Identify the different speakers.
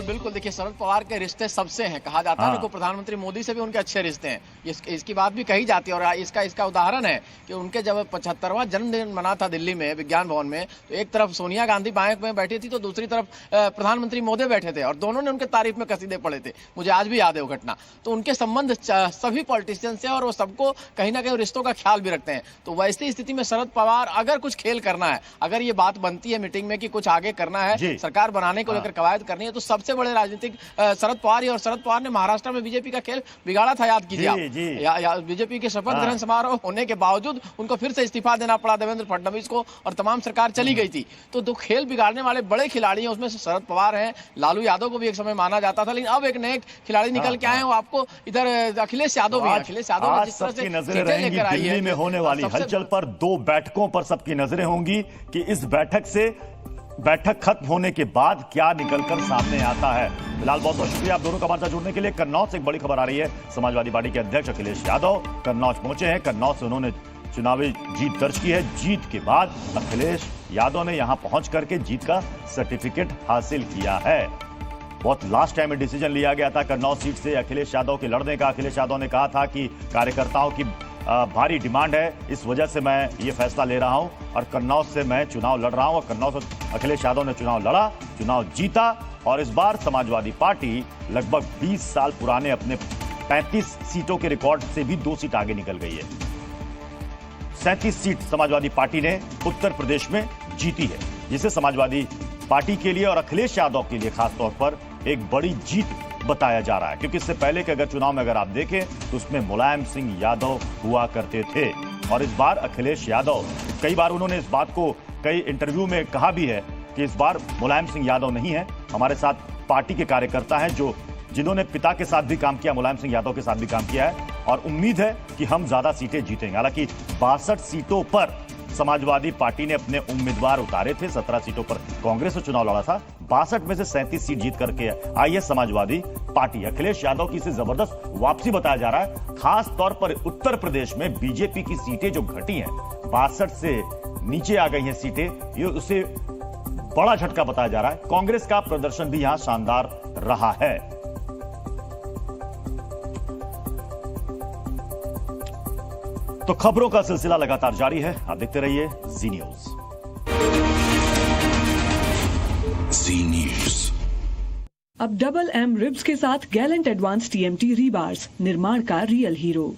Speaker 1: बिल्कुल देखिए, शरद पवार के रिश्ते सबसे हैं, कहा जाता है कि प्रधानमंत्री मोदी से भी उनके अच्छे रिश्ते हैं। इसकी बात भी कही जाती है और इसका उदाहरण है कि उनके जब 75वां जन्मदिन मना था दिल्ली में विज्ञान भवन में, तो एक तरफ सोनिया गांधी बाएं में बैठी थी तो दूसरी तरफ प्रधानमंत्री मोदी बैठे थे और दोनों ने उनके तारीफ में कसीदे पड़े थे। मुझे आज भी याद है वो घटना। तो उनके संबंध सभी पॉलिटिशियन से और वो सबको कहीं ना कहीं रिश्तों का ख्याल भी रखते हैं। तो वैसी स्थिति में शरद पवार अगर कुछ खेल करना है, अगर ये बात बनती है मीटिंग में कि कुछ आगे करना है, सरकार बनाने को लेकर कवायद करनी है, तो सबसे बड़े राजनीतिक शरद पवार ही। और शरद पवार ने महाराष्ट्र में बीजेपी का खेल बिगाड़ा था, याद कीजिए आप। बीजेपी के शपथ ग्रहण समारोह होने के बावजूद उनको फिर से इस्तीफा देना पड़ा देवेंद्र फडणवीस को और तमाम सरकार चली गई थी। तो खेल बिगाड़ने वाले बड़े खिलाड़ी हैं, उसमें से शरद पवार हैं। लालू यादव को भी एक समय माना जाता था, लेकिन अब एक नए खिलाड़ी निकल के आए हैं। वो आपको इधर अखिलेश यादव भी, अखिलेश यादव जिस तरह से
Speaker 2: नजरें रहेंगी दिल्ली में होने वाली हलचल पर, 2 बैठकों पर सबकी नजरें होंगी कि इस बैठक खत्म होने के बाद क्या निकलकर सामने आता है। फिलहाल बहुत बहुत शुक्रिया आप दोनों का हमारे साथ जुड़ने के लिए। कन्नौज से एक बड़ी खबर आ रही है। समाजवादी पार्टी के अध्यक्ष अखिलेश यादव कन्नौज पहुंचे हैं। कन्नौज से उन्होंने चुनावी जीत दर्ज की है। जीत के बाद अखिलेश यादव ने यहां पहुंच करके जीत का सर्टिफिकेट हासिल किया है। बहुत लास्ट टाइम में डिसीजन लिया गया था कन्नौज सीट से अखिलेश यादव के लड़ने का। अखिलेश यादव ने कहा था कि कार्यकर्ताओं की भारी डिमांड है, इस वजह से मैं ये फैसला ले रहा हूं और कन्नौज से मैं चुनाव लड़ रहा हूं। और कन्नौज से अखिलेश यादव ने चुनाव लड़ा, चुनाव जीता और इस बार समाजवादी पार्टी लगभग 20 साल पुराने अपने 35 सीटों के रिकॉर्ड से भी 2 सीट आगे निकल गई है। 37 सीट समाजवादी पार्टी ने उत्तर प्रदेश में जीती है, जिसे समाजवादी पार्टी के लिए और अखिलेश यादव के लिए खासतौर पर एक बड़ी जीत बताया जा रहा है। क्योंकि इससे पहले के अगर चुनाव में अगर आप देखें तो उसमें मुलायम सिंह यादव हुआ करते थे और इस बार अखिलेश यादव, कई बार उन्होंने इस बात को कई इंटरव्यू में कहा भी है कि इस बार मुलायम सिंह यादव नहीं है, हमारे साथ पार्टी के कार्यकर्ता हैं जिन्होंने पिता के साथ भी काम किया, मुलायम सिंह यादव के साथ भी काम किया है और उम्मीद है कि हम ज्यादा सीटें जीतेंगे। हालांकि 62 सीटों पर समाजवादी पार्टी ने अपने उम्मीदवार उतारे थे। 17 सीटों पर कांग्रेस से चुनाव लड़ा था। 62 में से 37 सीट जीत करके आई है समाजवादी पार्टी। अखिलेश यादव की इसे जबरदस्त वापसी बताया जा रहा है। खास तौर पर उत्तर प्रदेश में बीजेपी की सीटें जो घटी हैं, 62 से नीचे आ गई हैं सीटें, ये उसे बड़ा झटका बताया जा रहा है। कांग्रेस का प्रदर्शन भी यहां शानदार रहा है। तो खबरों का सिलसिला लगातार जारी है, आप देखते रहिए जी न्यूज।
Speaker 3: जी न्यूज।
Speaker 4: अब डबल M रिब्स के साथ गैलेंट एडवांस TMT रीबार्स, निर्माण का रियल हीरो।